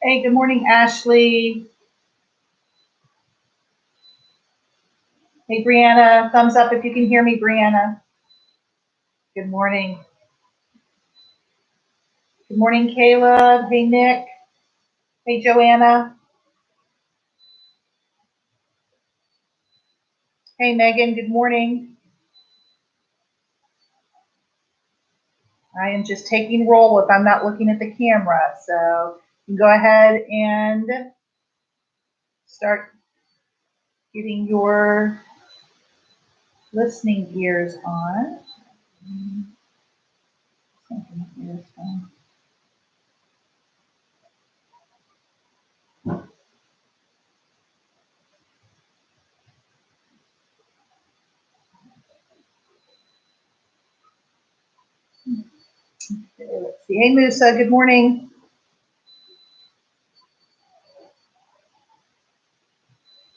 Hey, good morning, Ashley. Hey, Brianna, thumbs up if you can hear me, Brianna. Good morning. Good morning, Caleb. Hey, Nick. Hey, Joanna. Hey, Megan, good morning. I am just taking roll if I'm not looking at the camera. So you can go ahead and start getting your listening ears on. Okay, let's see. Hey, Musa, good morning.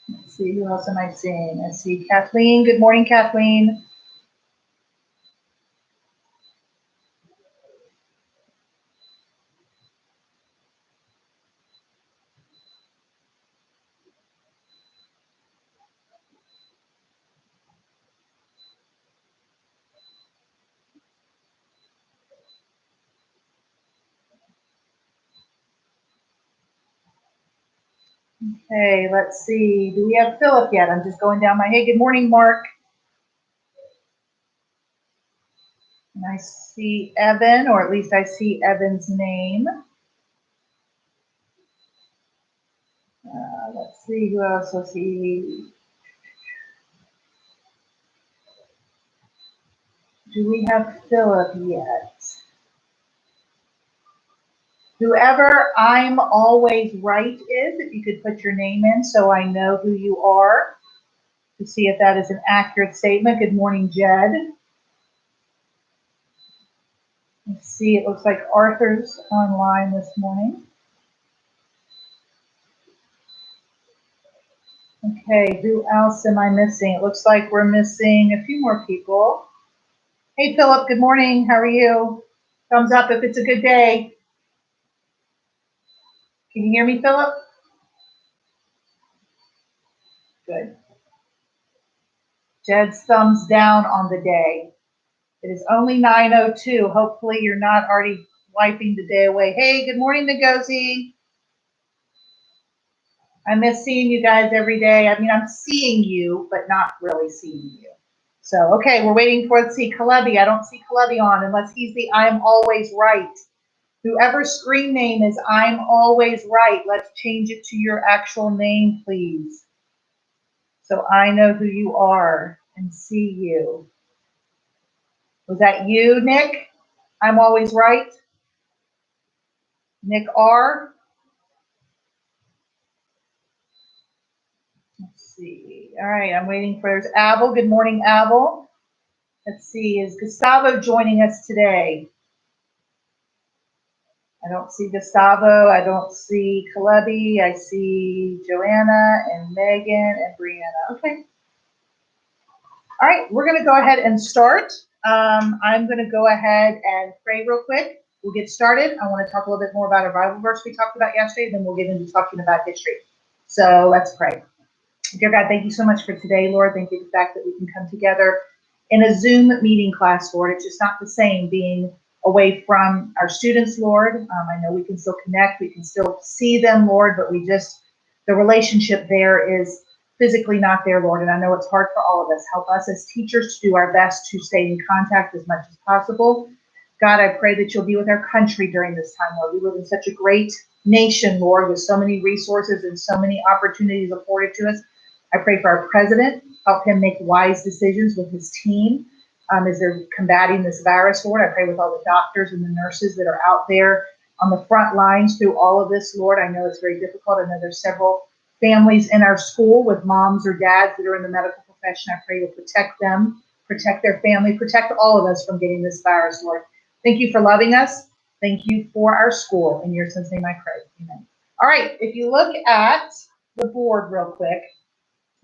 Let's see, who else am I seeing? I see Kathleen. Good morning, Kathleen. Okay, let's see. Do we have Philip yet? I'm just going down my, hey, good morning, Mark. And I see Evan, or at least I see Evan's name. Let's see who else. Let's see. Do we have Philip yet? Whoever I'm always right is, if you could put your name in so I know who you are to see if that is an accurate statement. Good morning, Jed. Let's see, it looks like Arthur's online this morning. Okay, who else am I missing? It looks like we're missing a few more people. Hey, Philip, good morning. How are you? Thumbs up if it's a good day. Can you hear me, Philip? Good. Jed's thumbs down on the day. It is only 9:02. Hopefully you're not already wiping the day away. Hey, good morning, Ngozi. I miss seeing you guys every day. I mean, I'm seeing you, but not really seeing you. So, okay, we're waiting for, let's see, Kalebi. I don't see Kalebi on unless he's the I'm always right. Whoever's screen name is I'm always right, let's change it to your actual name, please. So I know who you are and see you. Was that you, Nick? I'm always right? Nick R? Let's see. All right, I'm waiting for, there's Abel. Good morning, Abel. Let's see, is Gustavo joining us today? I don't see Gustavo. I don't see Kalebi. I see Joanna and Megan and Brianna. Okay. All right, we're going to go ahead and start. I'm going to go ahead and pray real quick. We'll get started. I want to talk a little bit more about our Bible verse we talked about yesterday, then we'll get into talking about history. So let's pray. Dear God, thank you so much for today, Lord. Thank you for the fact that we can come together in a Zoom meeting class, Lord. It's just not the same being away from our students, Lord. I know we can still connect, we can still see them, Lord, but the relationship there is physically not there, Lord. And I know it's hard for all of us. Help us as teachers to do our best to stay in contact as much as possible. God, I pray that you'll be with our country during this time, Lord. We live in such a great nation, Lord, with so many resources and so many opportunities afforded to us. I pray for our president, help him make wise decisions with his team as they're combating this virus, Lord. I pray with all the doctors and the nurses that are out there on the front lines through all of this, Lord. I know it's very difficult. I know there's several families in our school with moms or dads that are in the medical profession. I pray you'll protect them, protect their family, protect all of us from getting this virus, Lord. Thank you for loving us. Thank you for our school. In your son's name I pray. Amen. All right, if you look at the board real quick,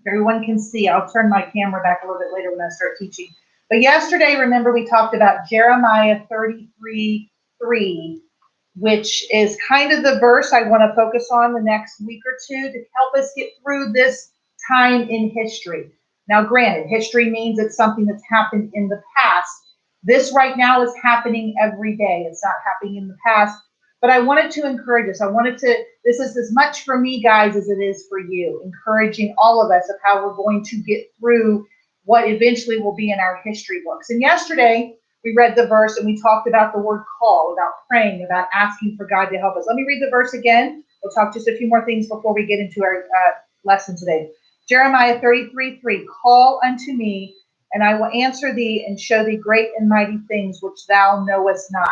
everyone can see. I'll turn my camera back a little bit later when I start teaching. But yesterday, remember, we talked about Jeremiah 33:3, which is kind of the verse I want to focus on the next week or two to help us get through this time in history. Now, granted, history means it's something that's happened in the past. This right now is happening every day. It's not happening in the past. But I wanted to encourage us. This is as much for me, guys, as it is for you, encouraging all of us of how we're going to get through what eventually will be in our history books. And yesterday, we read the verse and we talked about the word call, about praying, about asking for God to help us. Let me read the verse again. We'll talk just a few more things before we get into our lesson today. Jeremiah 33:3, call unto me, and I will answer thee and show thee great and mighty things which thou knowest not.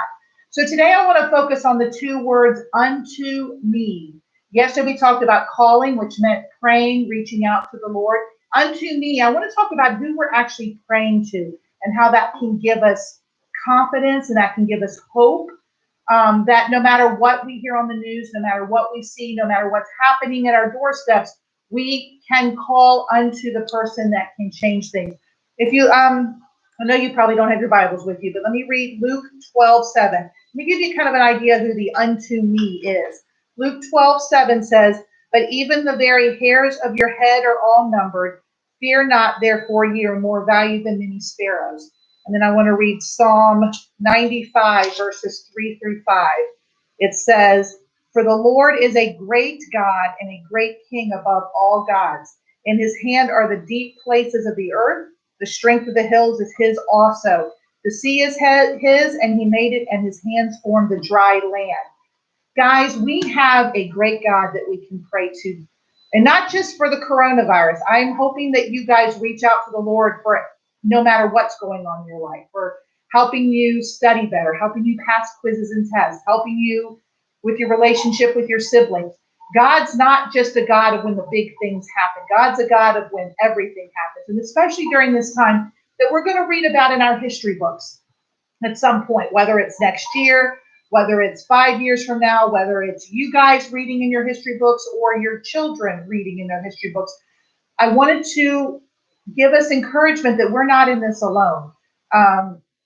So today I want to focus on the two words, unto me. Yesterday we talked about calling, which meant praying, reaching out to the Lord. Unto me, I want to talk about who we're actually praying to and how that can give us confidence and that can give us hope, that no matter what we hear on the news, no matter what we see, no matter what's happening at our doorsteps, we can call unto the person that can change things. If you, I know you probably don't have your Bibles with you, but let me read Luke 12:7. Let me give you kind of an idea who the unto me is. Luke 12:7 says, but even the very hairs of your head are all numbered. Fear not, therefore, ye are more valued than many sparrows. And then I want to read Psalm 95, verses 3-5. It says, for the Lord is a great God and a great King above all gods. In his hand are the deep places of the earth. The strength of the hills is his also. The sea is his, and he made it, and his hands formed the dry land. Guys, we have a great God that we can pray to. And not just for the coronavirus. I'm hoping that you guys reach out to the Lord for it, no matter what's going on in your life, for helping you study better, helping you pass quizzes and tests, helping you with your relationship with your siblings. God's not just a God of when the big things happen. God's a God of when everything happens. And especially during this time that we're going to read about in our history books at some point, whether it's next year, whether it's 5 years from now, whether it's you guys reading in your history books or your children reading in their history books. I wanted to give us encouragement that we're not in this alone.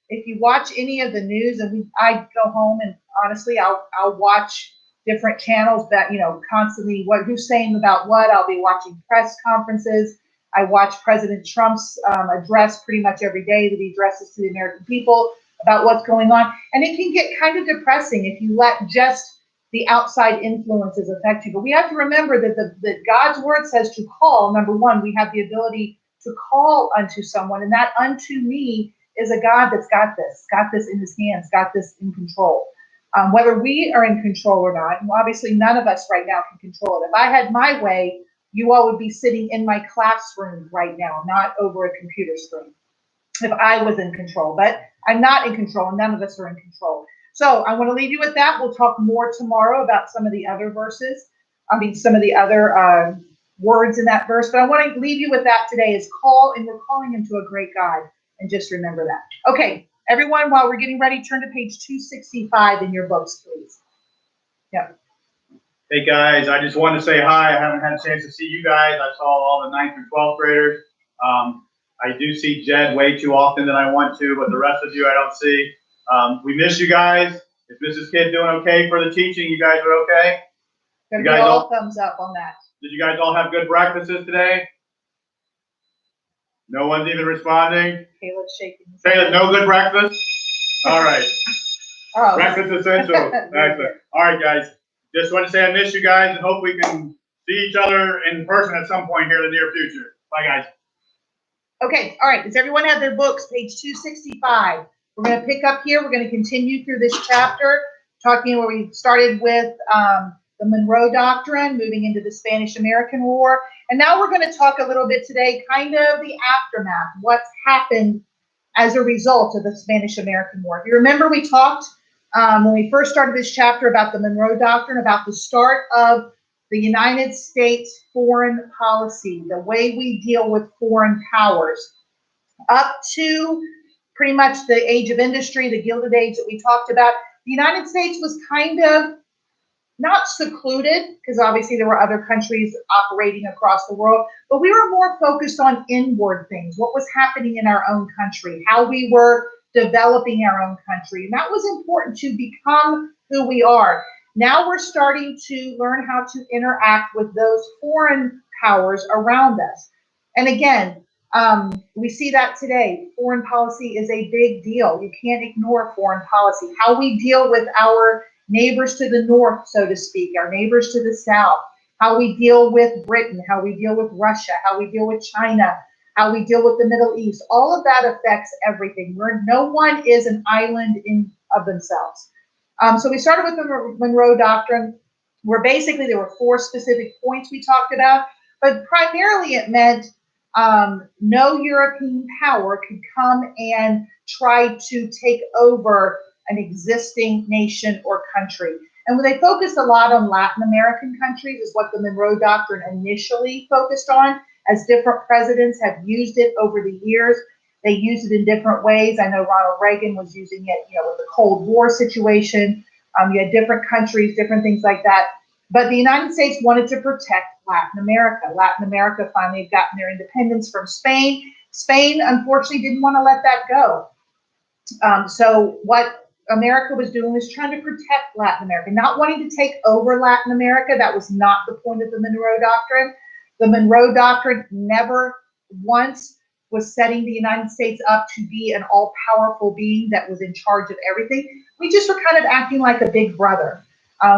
If you watch any of the news, and I go home and honestly, I'll watch different channels that, constantly who's saying about what. I'll be watching press conferences. I watch President Trump's address pretty much every day that he addresses to the American people about what's going on. And it can get kind of depressing if you let just the outside influences affect you. But we have to remember that God's word says to call. Number one, we have the ability to call unto someone, and that unto me is a God that's got this in his hands, got this in control. Whether we are in control or not, and obviously none of us right now can control it. If I had my way, you all would be sitting in my classroom right now, not over a computer screen, if I was in control. But I'm not in control, and none of us are in control. So I want to leave you with that. We'll talk more tomorrow about some of the other verses. Some of the other words in that verse. But I want to leave you with that today is call, and we're calling into a great God. And just remember that. Okay, everyone, while we're getting ready, turn to page 265 in your books, please. Yeah. Hey, guys, I just wanted to say hi. I haven't had a chance to see you guys. I saw all the 9th through 12th graders. I do see Jed way too often than I want to, but the rest of you I don't see. We miss you guys. Is Mrs. Kidd doing okay for the teaching? You guys are okay? You guys all thumbs up on that. Did you guys all have good breakfasts today? No one's even responding? Caleb's shaking. Caleb, no good breakfast? All right. Oh. Breakfast essential. Excellent. All right, guys. Just want to say I miss you guys and hope we can see each other in person at some point here in the near future. Bye, guys. Okay. All right. Does everyone have their books? Page 265. We're going to pick up here. We're going to continue through this chapter, talking where we started with the Monroe Doctrine, moving into the Spanish-American War. And now we're going to talk a little bit today, kind of the aftermath, what's happened as a result of the Spanish-American War. If you remember, we talked when we first started this chapter about the Monroe Doctrine, about the start of the United States foreign policy, the way we deal with foreign powers, up to pretty much the age of industry, the Gilded Age that we talked about. The United States was kind of not secluded, because obviously there were other countries operating across the world, but we were more focused on inward things, what was happening in our own country, how we were developing our own country. And that was important to become who we are. Now we're starting to learn how to interact with those foreign powers around us. And again, we see that today. Foreign policy is a big deal. You can't ignore foreign policy. How we deal with our neighbors to the north, so to speak, our neighbors to the south, how we deal with Britain, how we deal with Russia, how we deal with China, how we deal with the Middle East. All of that affects everything. No one is an island in of themselves. So we started with the Monroe Doctrine, where basically there were 4 specific points we talked about, but primarily it meant no European power could come and try to take over an existing nation or country. And when they focused a lot on Latin American countries is what the Monroe Doctrine initially focused on, as different presidents have used it over the years. They used it in different ways. I know Ronald Reagan was using it, with the Cold War situation. You had different countries, different things like that. But the United States wanted to protect Latin America. Latin America finally had gotten their independence from Spain. Spain, unfortunately, didn't want to let that go. So what America was doing was trying to protect Latin America, not wanting to take over Latin America. That was not the point of the Monroe Doctrine. The Monroe Doctrine never once was setting the United States up to be an all-powerful being that was in charge of everything. We just were kind of acting like a big brother.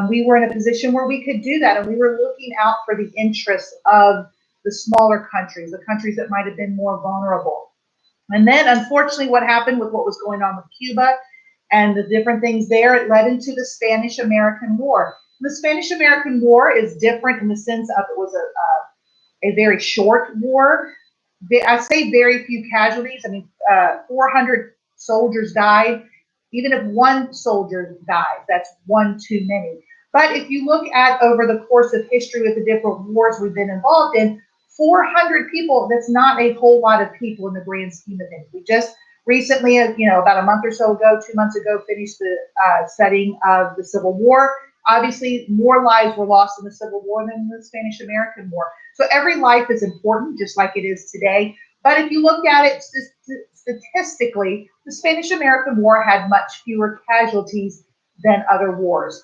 We were in a position where we could do that, and we were looking out for the interests of the smaller countries, the countries that might have been more vulnerable. And then, unfortunately, what happened with what was going on with Cuba and the different things there, it led into the Spanish-American War. The Spanish-American War is different in the sense of it was a very short war. I say very few casualties. I mean, 400 soldiers died. Even if one soldier dies, that's one too many. But if you look at over the course of history with the different wars we've been involved in, 400 people, that's not a whole lot of people in the grand scheme of things. We just recently, about a month or so ago, 2 months ago, finished the studying of the Civil War. Obviously, more lives were lost in the Civil War than in the Spanish-American War. So every life is important, just like it is today. But if you look at it statistically, the Spanish-American War had much fewer casualties than other wars.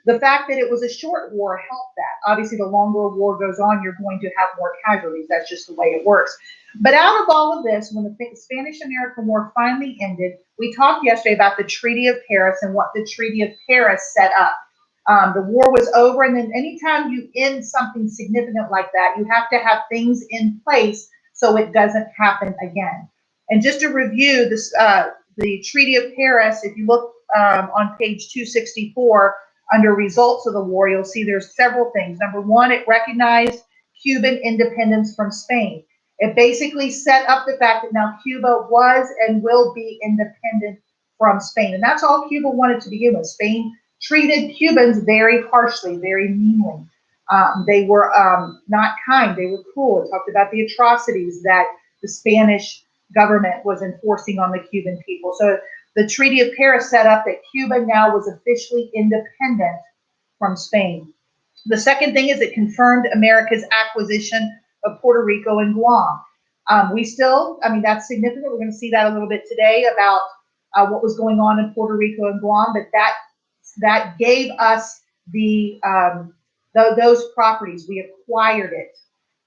The fact that it was a short war helped that. Obviously, the longer a war goes on, you're going to have more casualties. That's just the way it works. But out of all of this, when the Spanish-American War finally ended, we talked yesterday about the Treaty of Paris and what the Treaty of Paris set up. The war was over, and then anytime you end something significant like that, you have to have things in place so it doesn't happen again. And just to review this, the Treaty of Paris, if you look on page 264, under results of the war, you'll see there's several things. Number one, it recognized Cuban independence from Spain. It basically set up the fact that now Cuba was and will be independent from Spain. And that's all Cuba wanted to begin with. Spain treated Cubans very harshly, very meanly. They were not kind. They were cruel. It talked about the atrocities that the Spanish government was enforcing on the Cuban people. So the Treaty of Paris set up that Cuba now was officially independent from Spain. The second thing is it confirmed America's acquisition of Puerto Rico and Guam. That's significant. We're going to see that a little bit today about what was going on in Puerto Rico and Guam, but that gave us those properties. We acquired it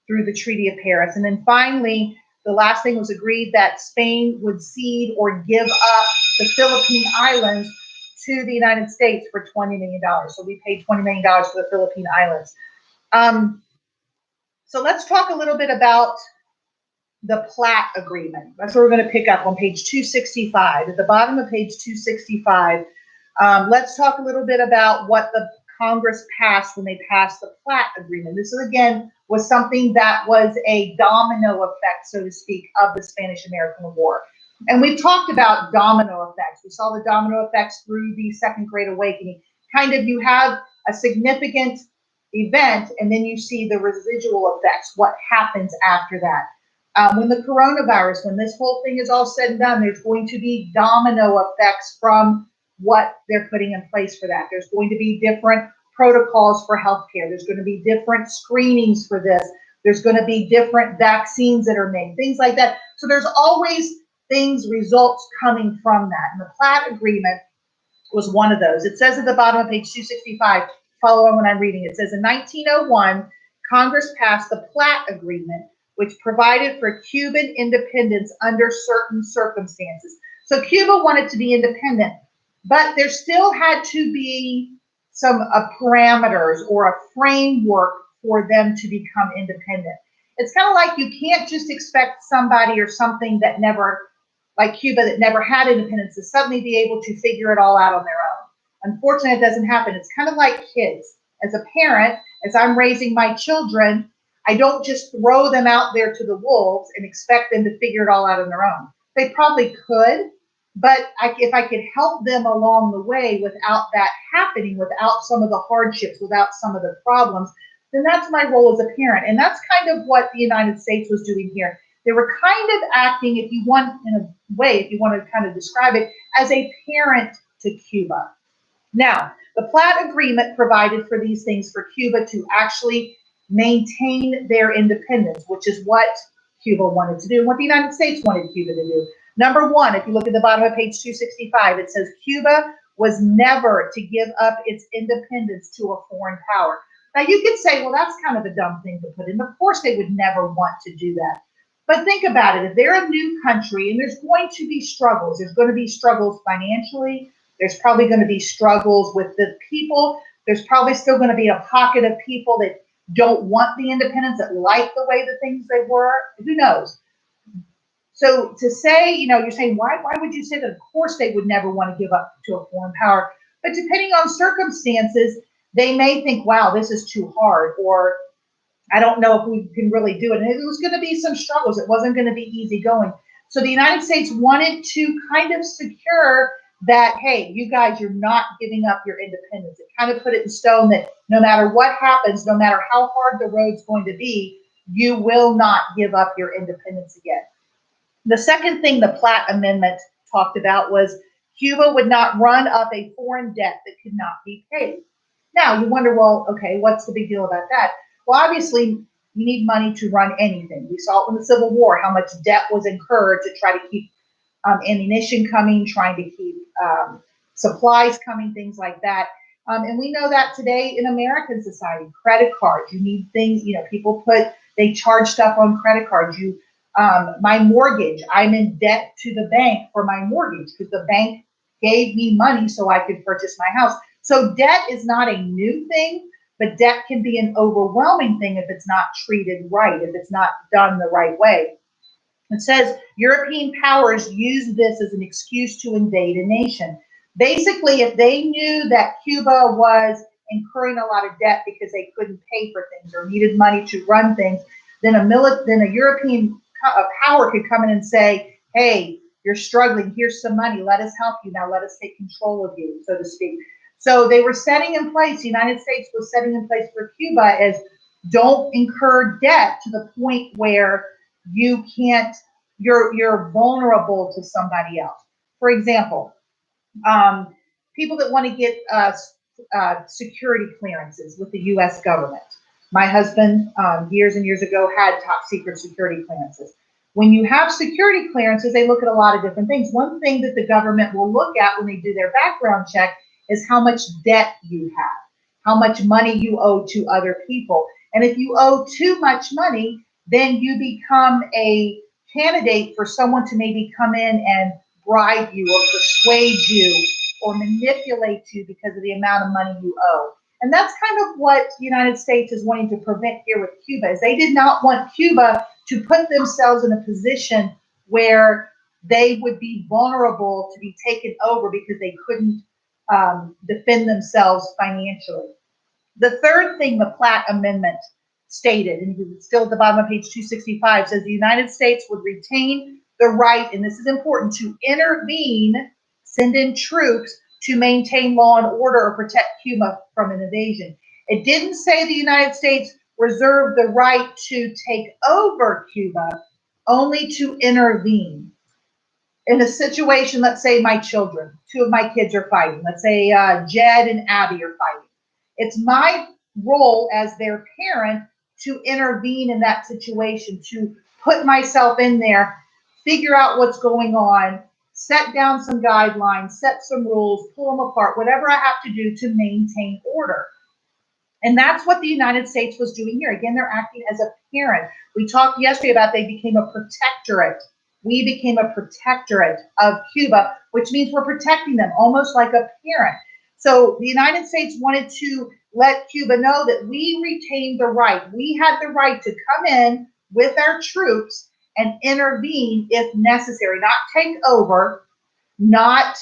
through the Treaty of Paris. And then finally, the last thing was agreed that Spain would cede or give up the Philippine Islands to the United States for $20 million. So we paid $20 million for the Philippine Islands. So let's talk a little bit about the Platt Agreement. That's what we're going to pick up on page 265. At the bottom of page 265, let's talk a little bit about what the Congress passed when they passed the Platt Agreement. This, again, was something that was a domino effect, so to speak, of the Spanish-American War. And we've talked about domino effects. We saw the domino effects through the Second Great Awakening. Kind of, you have a significant event, and then you see the residual effects, what happens after that. When the coronavirus, when this whole thing is all said and done, there's going to be domino effects from what they're putting in place for that. There's going to be different protocols for healthcare. There's going to be different screenings for this. There's going to be different vaccines that are made, things like that. So there's always results coming from that. And the Platt Agreement was one of those. It says at the bottom of page 265, follow on when I'm reading, it says in 1901, Congress passed the Platt Agreement, which provided for Cuban independence under certain circumstances. So Cuba wanted to be independent, but there still had to be some parameters or a framework for them to become independent. It's kind of like you can't just expect somebody or something that never, like Cuba, that never had independence to suddenly be able to figure it all out on their own. Unfortunately, it doesn't happen. It's kind of like kids. As a parent, as I'm raising my children, I don't just throw them out there to the wolves and expect them to figure it all out on their own. They probably could, but if I could help them along the way without that happening, without some of the hardships, without some of the problems, then that's my role as a parent. And that's kind of what the United States was doing here. They were kind of acting, if you want, in a way, if you want to kind of describe it, as a parent to Cuba. Now, the Platt Agreement provided for these things for Cuba to actually maintain their independence, which is what Cuba wanted to do and what the United States wanted Cuba to do. Number one, if you look at the bottom of page 265, it says Cuba was never to give up its independence to a foreign power. Now, you could say, well, that's kind of a dumb thing to put in. Of course, they would never want to do that. But think about it. If they're a new country and there's going to be struggles, there's going to be struggles financially. There's probably going to be struggles with the people. There's probably still going to be a pocket of people that don't want the independence, that like the way the things they were. Who knows? So to say, you're saying, why would you say that? Of course, they would never want to give up to a foreign power. But depending on circumstances, they may think, wow, this is too hard, or I don't know if we can really do it. And it was going to be some struggles. It wasn't going to be easy going. So the United States wanted to kind of secure that, hey, you guys, you're not giving up your independence. It kind of put it in stone that no matter what happens, no matter how hard the road's going to be, you will not give up your independence again. The second thing the Platt Amendment talked about was Cuba would not run up a foreign debt that could not be paid. Now, you wonder, well, okay, what's the big deal about that? Well, obviously, you need money to run anything. We saw it in the Civil War, how much debt was incurred to try to keep ammunition coming, trying to keep supplies coming, things like that. And we know that today in American society, credit cards, you need things, people they charge stuff on credit cards. My mortgage, I'm in debt to the bank for my mortgage because the bank gave me money so I could purchase my house. So debt is not a new thing, but debt can be an overwhelming thing if it's not treated right, if it's not done the right way. It says European powers use this as an excuse to invade a nation. Basically, if they knew that Cuba was incurring a lot of debt because they couldn't pay for things or needed money to run things, then a European power could come in and say, hey, you're struggling, here's some money, let us help you, now let us take control of you, so to speak. So they were setting in place, the United States was setting in place for Cuba as don't incur debt to the point where you can't, you're vulnerable to somebody else. For example, people that want to get security clearances with the U.S. government. My husband, years and years ago, had top secret security clearances. When you have security clearances, they look at a lot of different things. One thing that the government will look at when they do their background check is how much debt you have, how much money you owe to other people. And if you owe too much money, then you become a candidate for someone to maybe come in and bribe you or persuade you or manipulate you because of the amount of money you owe. And that's kind of what the United States is wanting to prevent here with Cuba, is they did not want Cuba to put themselves in a position where they would be vulnerable to be taken over because they couldn't defend themselves financially. The third thing the Platt Amendment stated, and it's still at the bottom of page 265, says the United States would retain the right, and this is important, to intervene, send in troops to maintain law and order or protect Cuba from an invasion. It didn't say the United States reserved the right to take over Cuba, only to intervene. In a situation, let's say my children, two of my kids are fighting. Let's say Jed and Abby are fighting. It's my role as their parent to intervene in that situation, to put myself in there, figure out what's going on, set down some guidelines, set some rules, pull them apart, whatever I have to do to maintain order. And that's what the United States was doing here. Again, they're acting as a parent. We talked yesterday about they became a protectorate. We became a protectorate of Cuba, which means we're protecting them almost like a parent. So the United States wanted to let Cuba know that we retained the right. We had the right to come in with our troops and intervene if necessary, not take over, not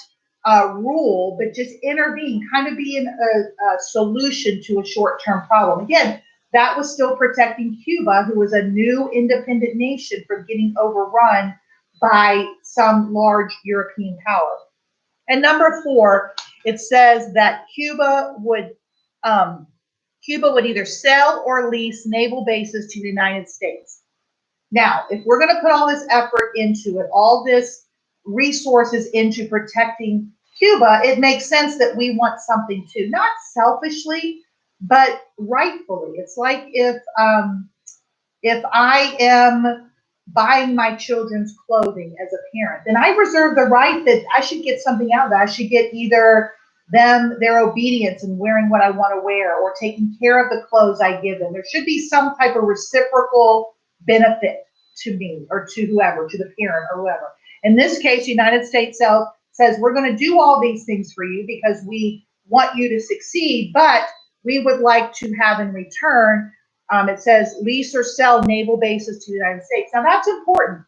rule, but just intervene, kind of be a solution to a short-term problem. Again, that was still protecting Cuba, who was a new independent nation, from getting overrun by some large European power. And number 4, it says that Cuba would either sell or lease naval bases to the United States. Now, if we're going to put all this effort into it, all this resources into protecting Cuba, it makes sense that we want something too, not selfishly, but rightfully. It's like if I am buying my children's clothing as a parent, then I reserve the right that I should get something out of that. I should get either their obedience and wearing what I want to wear, or taking care of the clothes I give them. There should be some type of reciprocal benefit to me, or to whoever, to the parent or whoever. In this case, the United States says, we're going to do all these things for you because we want you to succeed, but we would like to have in return, it says, lease or sell naval bases to the United States. Now, that's important.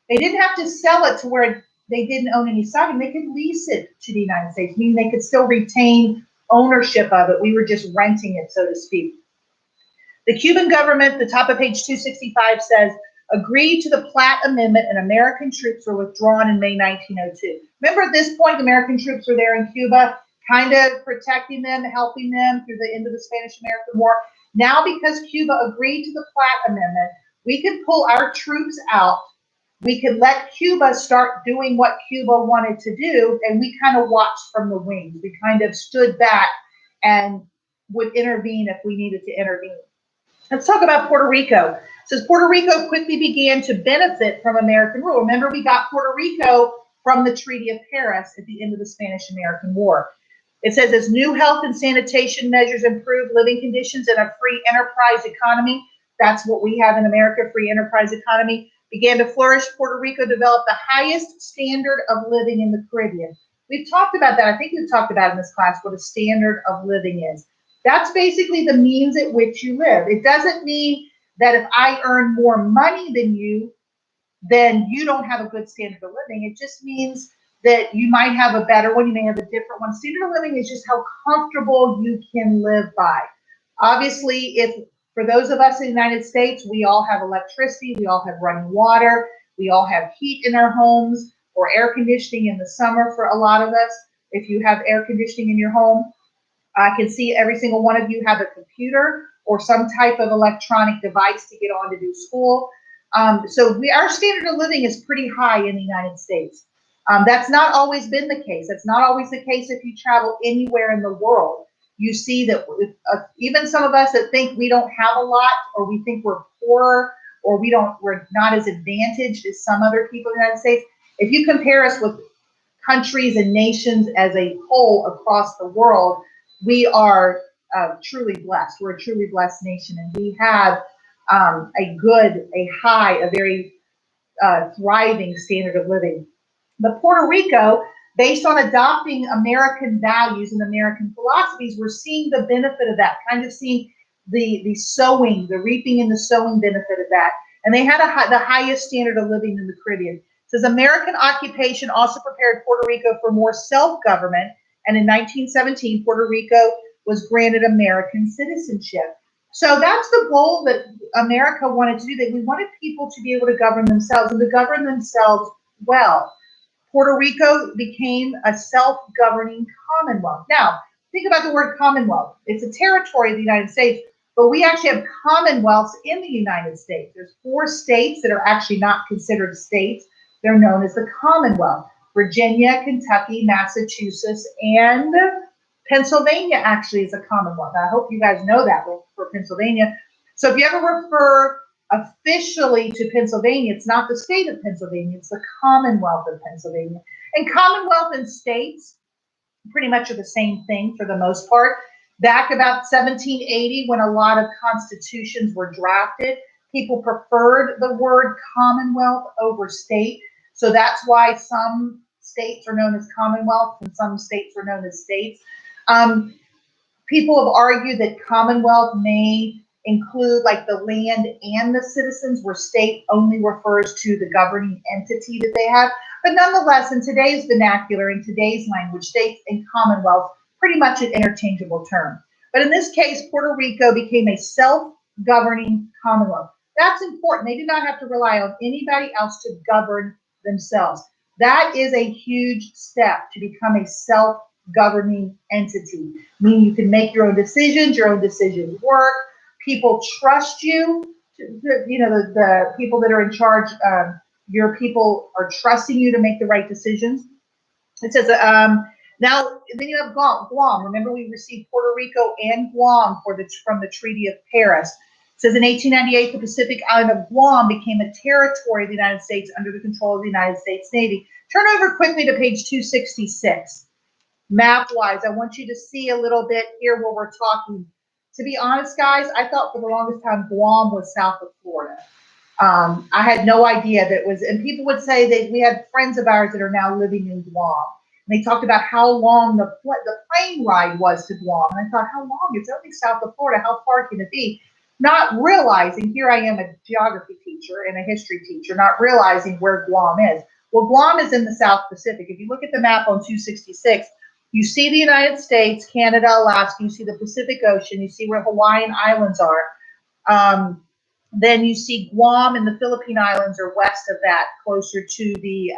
They didn't have to sell it to where they didn't own any stock, and they could lease it to the United States, meaning they could still retain ownership of it. We were just renting it, so to speak. The Cuban government, the top of page 265 says, agreed to the Platt Amendment, and American troops were withdrawn in May 1902. Remember, at this point, American troops were there in Cuba, kind of protecting them, helping them through the end of the Spanish-American War. Now, because Cuba agreed to the Platt Amendment, we could pull our troops out. We could let Cuba start doing what Cuba wanted to do, and we kind of watched from the wings. We kind of stood back and would intervene if we needed to intervene. Let's talk about Puerto Rico. It says Puerto Rico quickly began to benefit from American rule. Remember, we got Puerto Rico from the Treaty of Paris at the end of the Spanish-American War. It says, as new health and sanitation measures improved living conditions and a free enterprise economy, that's what we have in America, free enterprise economy, began to flourish, Puerto Rico developed the highest standard of living in the Caribbean. We've talked about that. I think we've talked about in this class what a standard of living is. That's basically the means at which you live. It doesn't mean that if I earn more money than you, then you don't have a good standard of living. It just means that you might have a better one, you may have a different one. Standard of living is just how comfortable you can live by. Obviously, if for those of us in the United States, we all have electricity, we all have running water, we all have heat in our homes, or air conditioning in the summer for a lot of us. If you have air conditioning in your home, I can see every single one of you have a computer or some type of electronic device to get on to do school. So our standard of living is pretty high in the United States. That's not always been the case. That's not always the case if you travel anywhere in the world. You see that even some of us that think we don't have a lot, or we think we're poorer, or we're not as advantaged as some other people in the United States. If you compare us with countries and nations as a whole across the world, we are truly blessed. We're a truly blessed nation, and we have a very thriving standard of living. But Puerto Rico, based on adopting American values and American philosophies, we're seeing the benefit of that, kind of seeing the reaping and the sowing benefit of that. And they had the highest standard of living in the Caribbean. It says American occupation also prepared Puerto Rico for more self-government. And in 1917, Puerto Rico was granted American citizenship. So that's the goal that America wanted to do, that we wanted people to be able to govern themselves and to govern themselves well. Puerto Rico became a self-governing commonwealth. Now, think about the word commonwealth. It's a territory of the United States, but we actually have commonwealths in the United States. There's 4 states that are actually not considered states. They're known as the Commonwealth. Virginia, Kentucky, Massachusetts, and Pennsylvania actually is a commonwealth. I hope you guys know that for Pennsylvania. So if you ever refer officially to Pennsylvania, it's not the state of Pennsylvania, it's the Commonwealth of Pennsylvania. And Commonwealth and states pretty much are the same thing for the most part. Back about 1780, when a lot of constitutions were drafted, people preferred the word Commonwealth over state. So that's why some states are known as Commonwealth and some states are known as states. People have argued that Commonwealth may include like the land and the citizens, where state only refers to the governing entity that they have. But nonetheless, in today's vernacular, in today's language, states and Commonwealth, pretty much an interchangeable term. But in this case, Puerto Rico became a self-governing Commonwealth. That's important. They did not have to rely on anybody else to govern themselves. That is a huge step, to become a self-governing entity, meaning you can make your own decisions work. People trust you. The people that are in charge, your people are trusting you to make the right decisions. It says, now, then you have Guam. Remember, we received Puerto Rico and Guam from the Treaty of Paris. It says in 1898, the Pacific island of Guam became a territory of the United States under the control of the United States Navy. Turn over quickly to page 266. Map-wise, I want you to see a little bit here where we're talking. To be honest, guys, I thought for the longest time Guam was south of Florida. I had no idea that it was, and people would say that we had friends of ours that are now living in Guam. And they talked about how long the plane ride was to Guam. And I thought, how long? It's only south of Florida. How far can it be? Not realizing, here I am, a geography teacher and a history teacher, not realizing where Guam is. Well, Guam is in the South Pacific. If you look at the map on 266, you see the United States, Canada, Alaska, you see the Pacific Ocean, you see where Hawaiian Islands are. Then you see Guam and the Philippine Islands are west of that, closer to the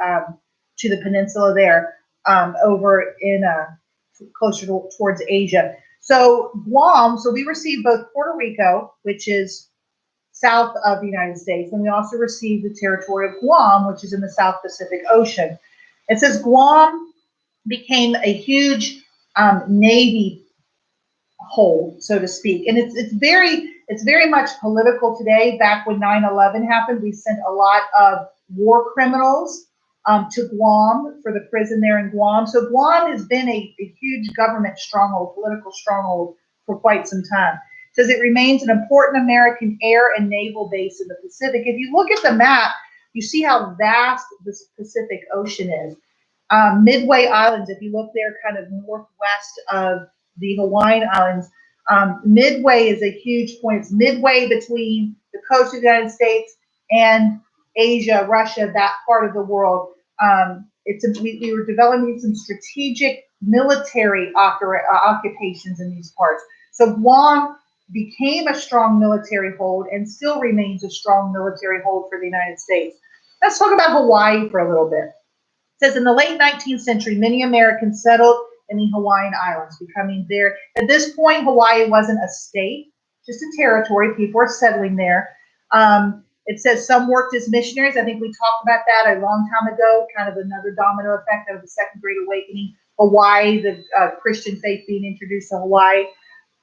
peninsula there, over in closer towards Asia. So Guam, so we received both Puerto Rico, which is south of the United States, and we also received the territory of Guam, which is in the South Pacific Ocean. It says Guam became a huge Navy hold, so to speak, and it's very much political today. Back when 9/11 happened, we sent a lot of war criminals to Guam for the prison there in Guam. So Guam has been a huge government stronghold, political stronghold for quite some time. It says it remains an important American air and naval base in the Pacific. If you look at the map, you see how vast the Pacific Ocean is. Midway Islands, if you look there kind of northwest of the Hawaiian Islands, Midway is a huge point. It's midway between the coast of the United States and Asia, Russia, that part of the world. We were developing some strategic military occupations in these parts. So Guam became a strong military hold and still remains a strong military hold for the United States. Let's talk about Hawaii for a little bit. It says in the late 19th century, many Americans settled in the Hawaiian Islands, becoming there. At this point, Hawaii wasn't a state, just a territory. People were settling there. It says some worked as missionaries. I think we talked about that a long time ago, kind of another domino effect of the Second Great Awakening. Hawaii, the Christian faith being introduced to Hawaii.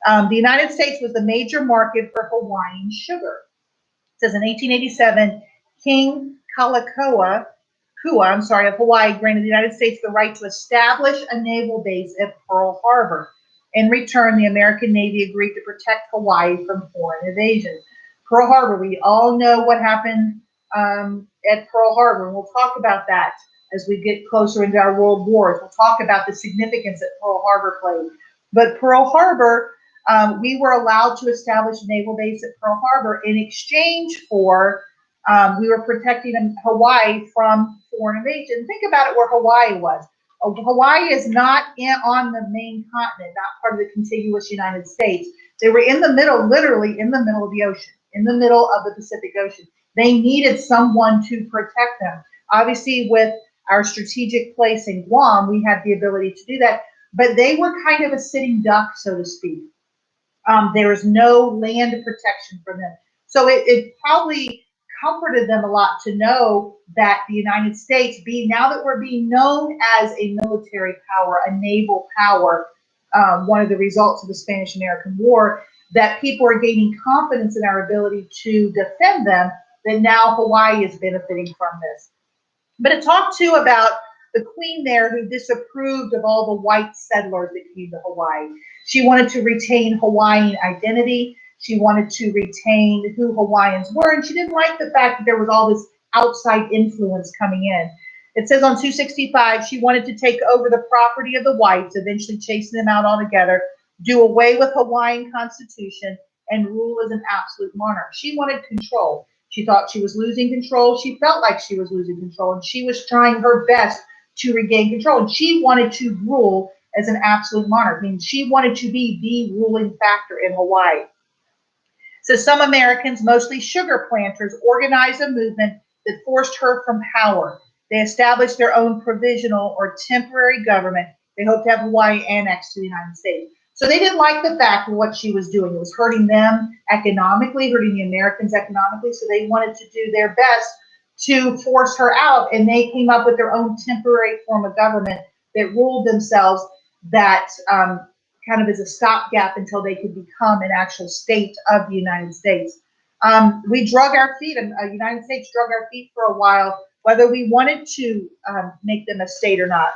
The United States was the major market for Hawaiian sugar. It says in 1887, King Kalakaua of Hawaii granted the United States the right to establish a naval base at Pearl Harbor. In return, the American Navy agreed to protect Hawaii from foreign invasion. Pearl Harbor, we all know what happened at Pearl Harbor, and we'll talk about that as we get closer into our world wars. We'll talk about the significance that Pearl Harbor played. But Pearl Harbor, we were allowed to establish a naval base at Pearl Harbor in exchange for we were protecting Hawaii from foreign invasion. Think about it where Hawaii was. Hawaii is not on the main continent, not part of the contiguous United States. They were in the middle, literally in the middle of the ocean, in the middle of the Pacific Ocean. They needed someone to protect them. Obviously, with our strategic place in Guam, we had the ability to do that, but they were kind of a sitting duck, so to speak. There was no land protection for them. So it probably comforted them a lot to know that the United States, now that we're being known as a military power, a naval power, one of the results of the Spanish-American War, that people are gaining confidence in our ability to defend them, that now Hawaii is benefiting from this. But it talked too about the queen there who disapproved of all the white settlers that came to Hawaii. She wanted to retain Hawaiian identity. She wanted to retain who Hawaiians were, and she didn't like the fact that there was all this outside influence coming in. It says on 265, she wanted to take over the property of the whites, eventually chasing them out altogether, do away with Hawaiian constitution, and rule as an absolute monarch. She wanted control. She thought she was losing control. She felt like she was losing control, and she was trying her best to regain control. And she wanted to rule as an absolute monarch. I mean, she wanted to be the ruling factor in Hawaii. So some Americans, mostly sugar planters, organized a movement that forced her from power. They established their own provisional or temporary government. They hoped to have Hawaii annexed to the United States. So they didn't like the fact of what she was doing. It was hurting them economically, hurting the Americans economically. So they wanted to do their best to force her out. And they came up with their own temporary form of government that ruled themselves, that kind of as a stopgap until they could become an actual state of the United States. We drug our feet, the United States drug our feet for a while, whether we wanted to make them a state or not.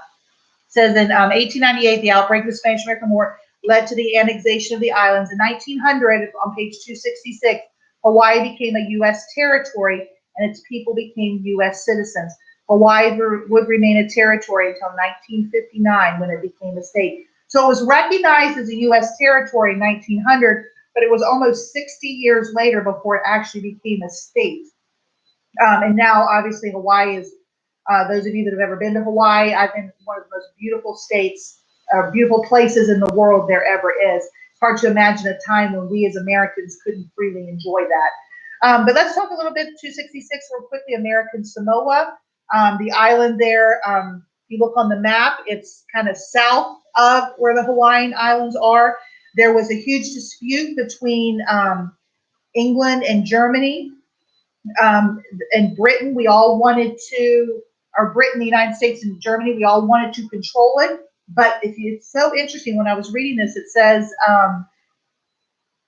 It says in 1898, the outbreak of the Spanish-American War led to the annexation of the islands. In 1900, on page 266, Hawaii became a U.S. territory and its people became U.S. citizens. Hawaii would remain a territory until 1959 when it became a state. So it was recognized as a U.S. territory in 1900, but it was almost 60 years later before it actually became a state. And now, obviously, Hawaii is, those of you that have ever been to Hawaii, I've been one of the most beautiful states, beautiful places in the world there ever is. It's hard to imagine a time when we as Americans couldn't freely enjoy that. But let's talk a little bit, 266 real quickly, American Samoa. The island there, if you look on the map, it's kind of south of where the Hawaiian Islands are. There was a huge dispute between England and Germany and Britain. We all wanted to, or Britain, the United States, and Germany, we all wanted to control it. But it's so interesting, when I was reading this, it says,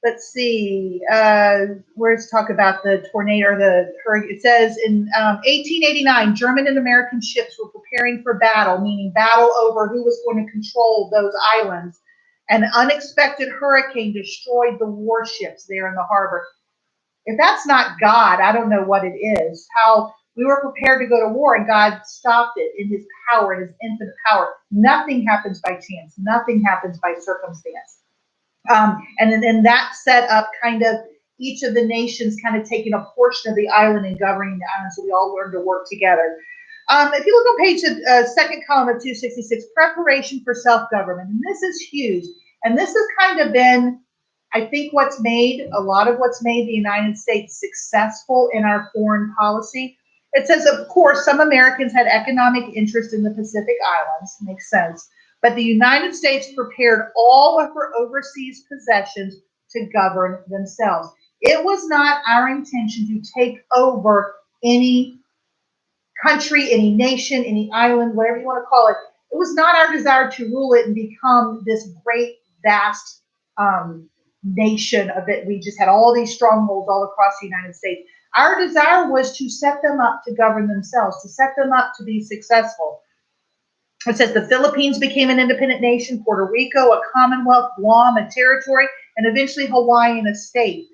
let's see, where's talk about the tornado or the hurricane. It says in 1889, German and American ships were preparing for battle, meaning battle over who was going to control those islands. An unexpected hurricane destroyed the warships there in the harbor. If that's not God, I don't know what it is. How we were prepared to go to war and God stopped it in his power, in his infinite power. Nothing happens by chance. Nothing happens by circumstance. And then that set up kind of each of the nations kind of taking a portion of the island and governing the island, so we all learned to work together. If you look on page second column of 266, preparation for self-government, and this is huge. And this has kind of been, I think, a lot of what's made the United States successful in our foreign policy. It says, of course, some Americans had economic interest in the Pacific Islands, makes sense, but the United States prepared all of her overseas possessions to govern themselves. It was not our intention to take over any country, any nation, any island, whatever you want to call it. It was not our desire to rule it and become this great, vast nation of it. We just had all these strongholds all across the United States. Our desire was to set them up to govern themselves, to set them up to be successful. It says the Philippines became an independent nation, Puerto Rico a commonwealth, Guam a territory, and eventually Hawaii a state.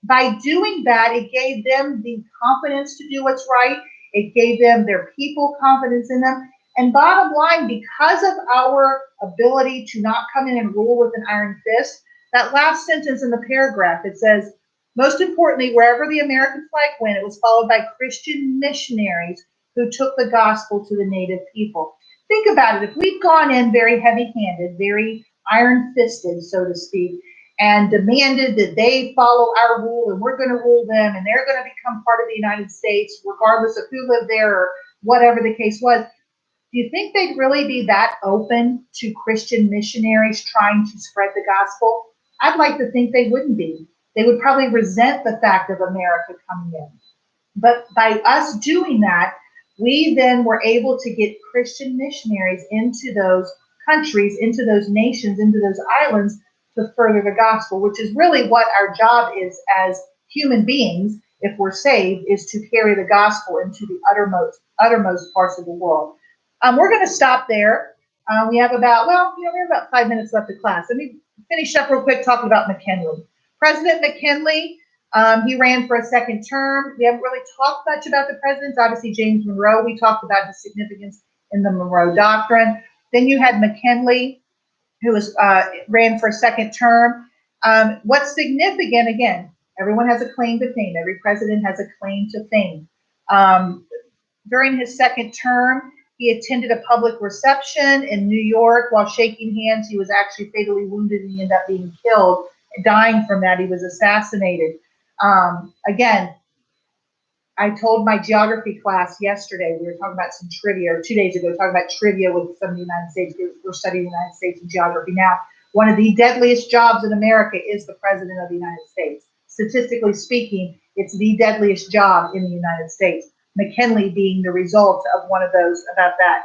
By doing that, it gave them the confidence to do what's right. It gave them, their people, confidence in them. And bottom line, because of our ability to not come in and rule with an iron fist, that last sentence in the paragraph, it says, most importantly, wherever the American flag went, it was followed by Christian missionaries who took the gospel to the native people. Think about it. If we'd gone in very heavy-handed, very iron-fisted, so to speak, and demanded that they follow our rule and we're going to rule them and they're going to become part of the United States, regardless of who lived there or whatever the case was, do you think they'd really be that open to Christian missionaries trying to spread the gospel? I'd like to think they wouldn't be. They would probably resent the fact of America coming in. But by us doing that, we then were able to get Christian missionaries into those countries, into those nations, into those islands to further the gospel, which is really what our job is as human beings, if we're saved, is to carry the gospel into the uttermost parts of the world. We're going to stop there. We have about, we have about 5 minutes left of class. Let me finish up real quick talking about McKinley. President McKinley, he ran for a second term. We haven't really talked much about the presidents. Obviously, James Monroe, we talked about his significance in the Monroe Doctrine. Then you had McKinley, who ran for a second term. What's significant, again, everyone has a claim to fame. Every president has a claim to fame. During his second term, he attended a public reception in New York. While shaking hands, he was actually fatally wounded and he ended up being killed, dying from that. He was assassinated. Again, I told my geography class yesterday, we were talking about some trivia, or 2 days ago, talking about trivia with some of the United States. We're studying the United States in geography now. One of the deadliest jobs in America is the President of the United States. Statistically speaking, it's the deadliest job in the United States. McKinley being the result of one of those about that.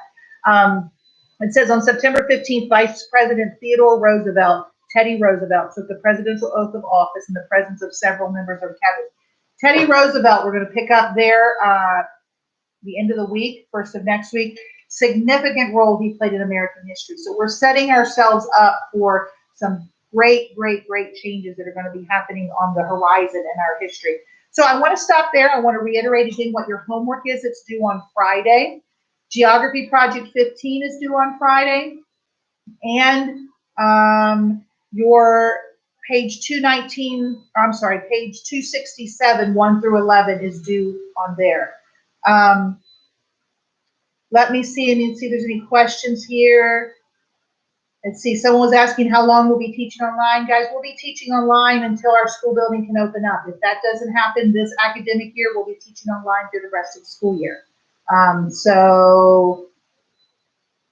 It says on September 15th, Vice President Theodore Roosevelt, Teddy Roosevelt, took the presidential oath of office in the presence of several members of cabinet. Teddy Roosevelt, we're going to pick up there the end of the week, first of next week. Significant role he played in American history. So we're setting ourselves up for some great, great, great changes that are going to be happening on the horizon in our history. So I want to stop there. I want to reiterate again what your homework is. It's due on Friday. Geography Project 15 is due on Friday. And your page 219, I'm sorry, page 267, 1 through 11 is due on there. Let me see if there's any questions here. Let's see, someone was asking how long we'll be teaching online. Guys, we'll be teaching online until our school building can open up. If that doesn't happen this academic year, we'll be teaching online through the rest of the school year. So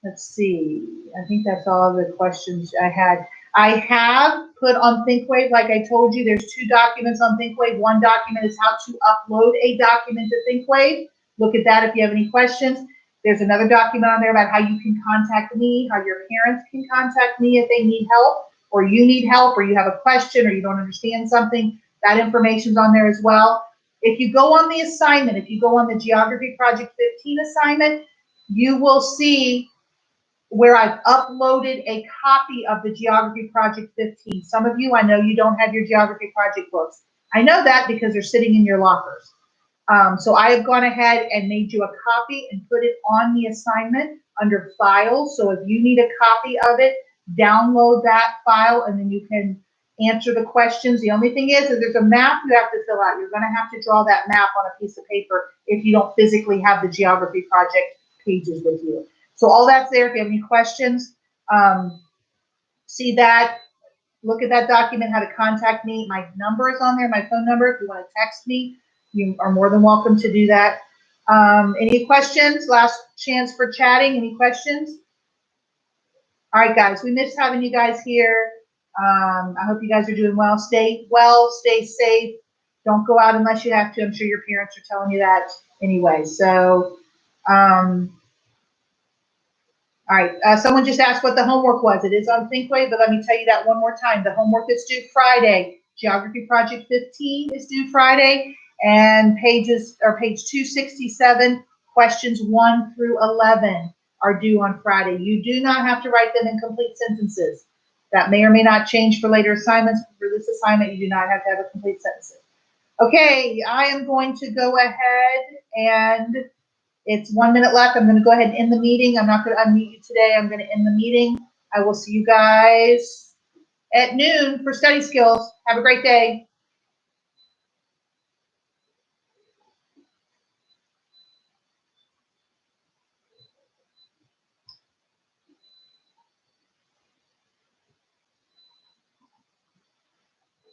let's see. I think that's all the questions I had. I have put on ThinkWave, like I told you, there's 2 documents on ThinkWave. One document is how to upload a document to ThinkWave. Look at that if you have any questions. There's another document on there about how you can contact me, how your parents can contact me if they need help, or you need help, or you have a question, or you don't understand something. That information's on there as well. If you go on the assignment, if you go on the Geography Project 15 assignment, you will see where I've uploaded a copy of the Geography Project 15. Some of you, I know you don't have your Geography Project books. I know that because they're sitting in your lockers. So I have gone ahead and made you a copy and put it on the assignment under files. So if you need a copy of it, download that file and then you can answer the questions. The only thing is there's a map you have to fill out. You're going to have to draw that map on a piece of paper if you don't physically have the Geography Project pages with you. So all that's there. If you have any questions, see that. Look at that document, how to contact me. My number is on there, my phone number. If you want to text me, you are more than welcome to do that. Any questions? Last chance for chatting. Any questions? All right, guys, we missed having you guys here. I hope you guys are doing well. Stay well, stay safe. Don't go out unless you have to. I'm sure your parents are telling you that anyway. So, all right, someone just asked what the homework was. It is on ThinkWave, but let me tell you that one more time. The homework is due Friday. Geography Project 15 is due Friday. And page 267, questions 1 through 11 are due on Friday. You do not have to write them in complete sentences. That may or may not change for later assignments. For this assignment, you do not have to have a complete sentence. Okay, I am going to go ahead and it's 1 minute left. I'm going to go ahead and end the meeting. I'm not going to unmute you today. I'm going to end the meeting. I will see you guys at noon for study skills. Have a great day.